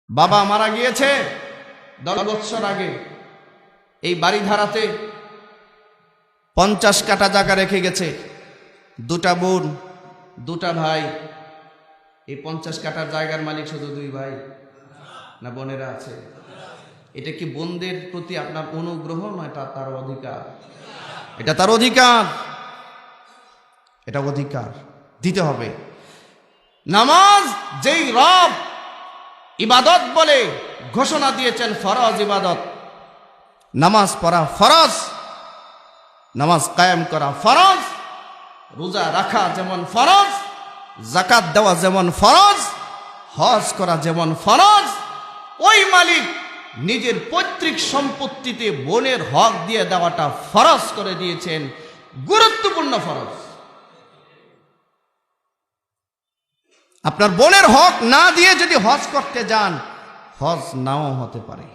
বাবা মারা গিয়েছে 10 বছর আগে। এই বাড়িধারাতে 50 কাঠা জায়গা রেখে গেছে, 2টা বোন 2টা ভাই। এই 50 কাঠার জায়গার মালিক শুধু 2 ভাই না বোনেরা আছে? এটা কি বোনদের প্রতি আপনার অনুগ্রহ না এটা তার অধিকার? এটা তার অধিকার, এটা অধিকার দিতে হবে। নামাজ যেই রব ইবাদত বলে ঘোষণা দিয়েছেন, ফরজ ইবাদত, নামাজ পড়া ফরজ, নামাজ কায়েম করা ফরজ, রোজা রাখা যেমন ফরজ, যাকাত দেওয়া যেমন ফরজ, হজ করা যেমন ফরজ, ওই মালিক নিজের পৈতৃক সম্পত্তিতে বোনের হক দিয়ে দেওয়াটা ফরজ করে দিয়েছেন, গুরুত্বপূর্ণ ফরজ। আপনার বোনের হক না দিয়ে যদি হজ করতে যান, হজ নাও হতে পারে।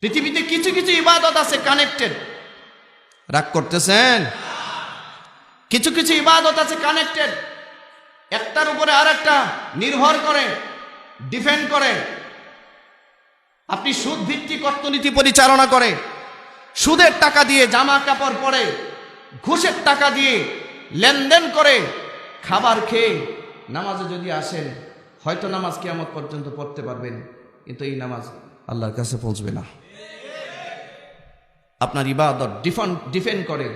পৃথিবীতে কিছু কিছু ইবাদত আছে কানেক্টেড, রাগ করতেছেন? কিছু কিছু ইবাদত আছে কানেক্টেড, একটার উপরে আরেকটা নির্ভর করে, ডিপেন্ড করে। আপনি সুদ ভিত্তিক অর্থনীতি পরিচালনা করে, সুদের টাকা দিয়ে জামা কাপড় পরে, ঘুষের টাকা দিয়ে লেনদেন করে, খাবার খেয়ে নামাজে যদি আসেন, হয়তো নামাজ কিয়ামত পর্যন্ত পড়তে পারবেন, কিন্তু এই নামাজ আল্লাহর কাছে পৌঁছবে না। আপনার ইবাদত ডিপেন্ড করে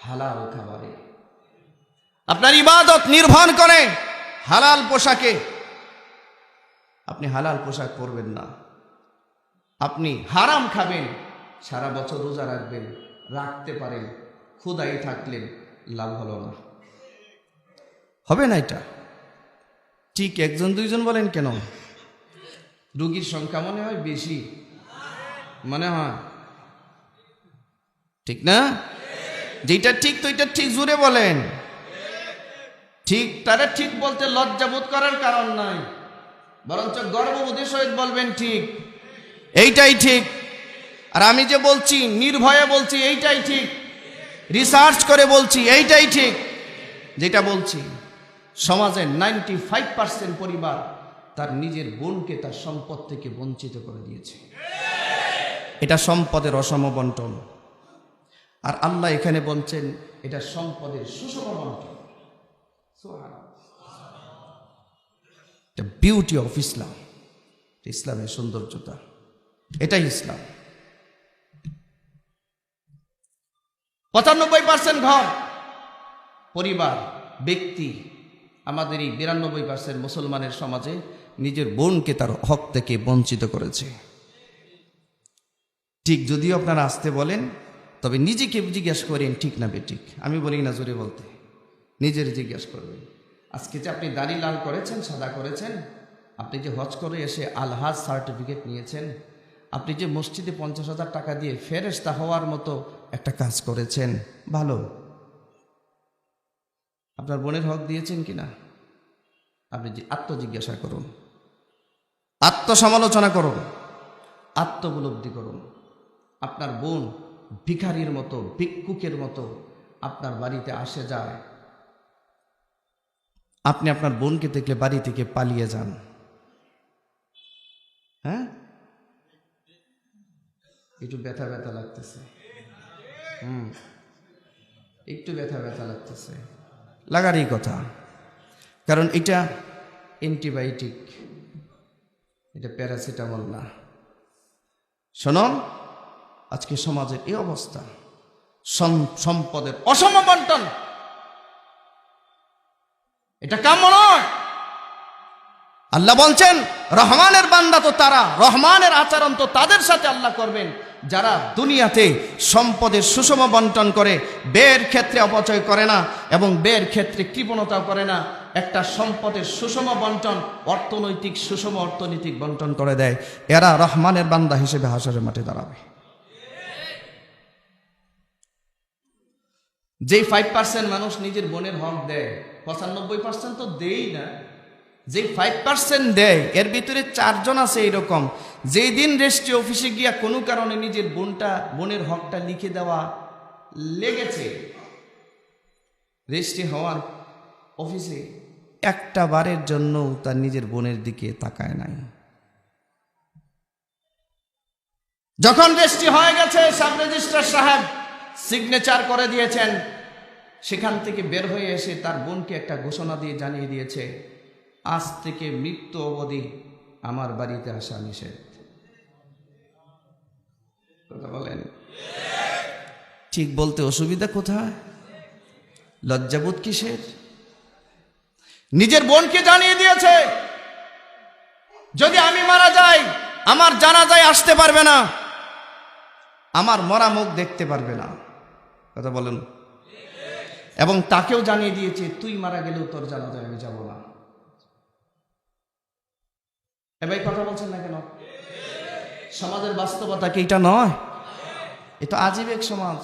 হালাল খাবারে, আপনার ইবাদত নির্ভর করে হালাল পোশাকে। আপনি হালাল পোশাক পরবেন না, আপনি হারাম খাবেন, সারা বছর রোজা রাখবেন, রাখতে পারেন, ক্ষুধায় থাকলেন, লাভ হলো না, হবে না। এটা ঠিক 1-2 জন বলেন কেন? রোগীর সংখ্যা মনে হয় বেশি, মনে হয়, ঠিক না? যেটা ঠিক তো এটা ঠিক, জোরে বলেন। ঠিক তারা ঠিক বলতে লজ্জাবোধ করার কারণ নাই, বরঞ্চ গর্ববোধের সহিত বলবেন ঠিক, এইটাই ঠিক। আর আমি যে বলছি নির্ভয়ে বলছি এইটাই ঠিক, রিসার্চ করে বলছি এইটাই ঠিক। যেটা বলছি, সমাজের 95% পরিবার তার নিজের বোনকে তার সম্পদ থেকে বঞ্চিত করে দিয়েছে। এটা সম্পদের অসম বন্টন। আর আল্লাহ এখানে বলছেন এটা সম্পদের সুষম বন্টন। বিউটি অফ ইসলাম, ইসলামের সৌন্দর্যতা, এটাই ইসলাম। 95% ঘর, পরিবার, ব্যক্তি আমাদের এই 92% মুসলমানের সমাজে নিজের বোনকে তার হক থেকে বঞ্চিত করেছে। ঠিক যদিও আপনারা আসতে বলেন, তবে নিজেকে জিজ্ঞেস করেন ঠিক না বেঠিক। আমি বলি না জোরে বলতে, নিজের জিজ্ঞেস করবেন। আজকে যে আপনি দাড়ি লাল করেছেন, সাদা করেছেন, আপনি যে হজ করে এসে আলহাজ সার্টিফিকেট নিয়েছেন, আপনি যে মসজিদে 50,000 টাকা দিয়ে ফেরেশতা হওয়ার মতো একটা কাজ করেছেন, ভালো। আপনার বোনের হক দিয়েছেন কিনা? আপনি আত্মজিজ্ঞাসা করুন, আত্মসমালোচনা করুন, আত্মোপলব্ধি করুন। আপনার বোন ভিখারির মতো, ভিক্ষুকের মতো আপনার বাড়িতে আসে যায়, আপনি আপনার বোনকে দেখলে বাড়ি থেকে পালিয়ে যান। হ্যাঁ, একটু ব্যথা ব্যথা লাগতেছে, একটু ব্যথা ব্যথা লাগতেছে, লাগারই কথা। কারণ এটা অ্যান্টিবায়োটিক, এটা প্যারাসিটামল না। শোনো, আজকে সমাজের এই অবস্থা, সম্পদের অসম বন্টন, এটা কাম্য নয়। আল্লাহ বলছেন রহমানের বান্দা তো তারা, রহমানের আচরণ তো তাদের সাথে আল্লাহ করবেন যারা দুনিয়াতে সম্পদের সুষম বন্টন করে, ব্যয়ের ক্ষেত্রে অপচয় করে না এবং ব্যয়ের ক্ষেত্রে কৃপণতাও করে না। একটা সম্পদের সুষম বন্টন, অর্থনৈতিক সুষম অর্থনৈতিক বন্টন করে দেয়, এরা রহমানের বান্দা হিসেবে হাসরের মাঠে দাঁড়াবে। যেই 5% মানুষ নিজের বোনের হক দেয়, 95% তো দেই না। যে 5% দেয়, এর ভিতরে 4 জন আছে এরকম, যেই দিন রেজিস্ট্রি অফিসে গিয়া কোনো কারণে নিজের বোনের হকটা লিখে দেওয়া লেগেছে, রেজিস্ট্রি হওয়ার অফিসে একটা বারের জন্য তার নিজের বোনের দিকে তাকায় নাই। যখন রেজিস্ট্রি হয়ে গেছে, সাব রেজিস্ট্রার সাহেব সিগনেচার করে দিয়েছেন, সেখান থেকে বের হয়ে এসে তার বোনকে একটা ঘোষণা দিয়ে জানিয়ে দিয়েছে, আজ থেকে মৃত্যু অবধি আমার বাড়িতে আসা নিষেধ। কথা বলেন ঠিক বলতে অসুবিধা কোথায়? লজ্জাবোধ কিসের? নিজের বোনকে জানিয়ে দিয়েছে, যদি আমি মারা যাই আমার জানাজায় আসতে পারবে না, আমার মরা মুখ দেখতে পারবে না। কথা বলেন। এবং তাকেও জানিয়ে দিয়েছে, তুই মারা গেলেও তোর জানাজায় আমি যাব না। এবার কথা বলছেন না কেন? সমাজের বাস্তবতা কি এটা নয়? এটা আজীব এক সমাজ।